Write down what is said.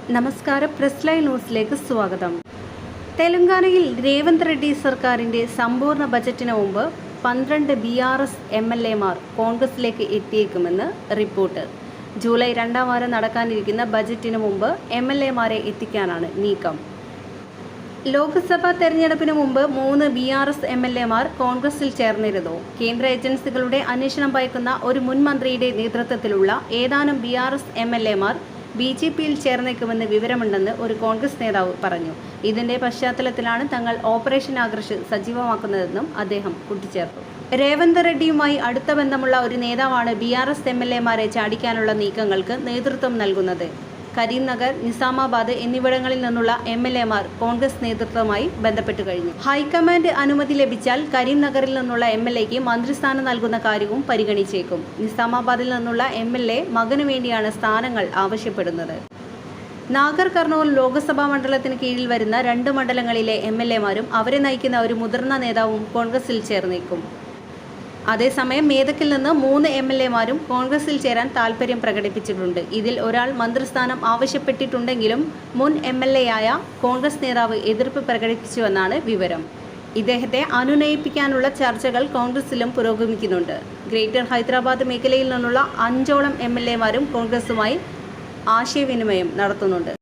നമസ്കാരം, press live ന്യൂസിലേക്ക് സ്വാഗതം. തെലങ്കാനയിൽ രേവന്ത് റെഡ്ഡി സർക്കാരിൻ്റെ സമ്പൂർണ്ണ ബജറ്റിന് മുമ്പ് 12 BRS MLA-മാർ കോൺഗ്രസിലേക്ക് എത്തിയേക്കുമെന്ന് റിപ്പോർട്ട്. ജൂലൈ 2-ാം വാരം നടക്കാനിരിക്കുന്ന ബജറ്റിന് മുമ്പ് MLA-മാരെ എത്തിക്കാനാണ് നീക്കം. ലോക്സഭാ തെരഞ്ഞെടുപ്പിന് മുമ്പ് 3 BRS MLA-മാർ കോൺഗ്രസിൽ ചേർന്നിരുന്നു. കേന്ദ്ര ഏജൻസികളുടെ അന്വേഷണം ഭയക്കുന്ന ഒരു മുൻ മന്ത്രിയുടെ നേതൃത്വത്തിലുള്ള ഏതാനും BRS MLA-മാർ BJP-യിൽ ചേർന്നേക്കുമെന്ന് വിവരമുണ്ടെന്ന് ഒരു കോൺഗ്രസ് നേതാവ് പറഞ്ഞു. ഇതിന്റെ പശ്ചാത്തലത്തിലാണ് തങ്ങൾ ഓപ്പറേഷൻ ആകർഷ് സജീവമാക്കുന്നതെന്നും അദ്ദേഹം കൂട്ടിച്ചേർത്തു. രേവന്ത് റെഡ്ഡിയുമായി അടുത്ത ബന്ധമുള്ള ഒരു നേതാവാണ് BRS MLA-മാരെ ചാടിക്കാനുള്ള നീക്കങ്ങൾക്ക് നേതൃത്വം നൽകുന്നത്. കരീംനഗർ, നിസാമാബാദ് എന്നിവിടങ്ങളിൽ നിന്നുള്ള MLA-മാർ കോൺഗ്രസ് നേതൃത്വവുമായി ബന്ധപ്പെട്ടു കഴിഞ്ഞു. ഹൈക്കമാൻഡ് അനുമതി ലഭിച്ചാൽ കരീംനഗറിൽ നിന്നുള്ള MLA-ക്ക് മന്ത്രിസ്ഥാനം നൽകുന്ന കാര്യവും പരിഗണിച്ചേക്കും. നിസാമാബാദിൽ നിന്നുള്ള MLA മകനു വേണ്ടിയാണ് സ്ഥാനങ്ങൾ ആവശ്യപ്പെടുന്നത്. നാഗർ കർണൂൽ ലോക്സഭാ മണ്ഡലത്തിന് കീഴിൽ വരുന്ന 2 മണ്ഡലങ്ങളിലെ MLA-മാരും അവരെ നയിക്കുന്ന ഒരു മുതിർന്ന നേതാവും കോൺഗ്രസിൽ ചേർന്നേക്കും. അതേസമയം മേദക്കിൽ നിന്ന് 3 MLA-മാരും കോൺഗ്രസിൽ ചേരാൻ താൽപ്പര്യം പ്രകടിപ്പിച്ചിട്ടുണ്ട്. ഇതിൽ ഒരാൾ മന്ത്രിസ്ഥാനം ആവശ്യപ്പെട്ടിട്ടുണ്ടെങ്കിലും മുൻ MLA-യായ കോൺഗ്രസ് നേതാവ് എതിർപ്പ് പ്രകടിപ്പിച്ചുവെന്നാണ് വിവരം. ഇദ്ദേഹത്തെ അനുനയിപ്പിക്കാനുള്ള ചർച്ചകൾ കോൺഗ്രസിലും പുരോഗമിക്കുന്നുണ്ട്. ഗ്രേറ്റർ ഹൈദരാബാദ് മേഖലയിൽ നിന്നുള്ള 5ഓളം MLA-മാരും കോൺഗ്രസുമായി ആശയവിനിമയം നടത്തുന്നുണ്ട്.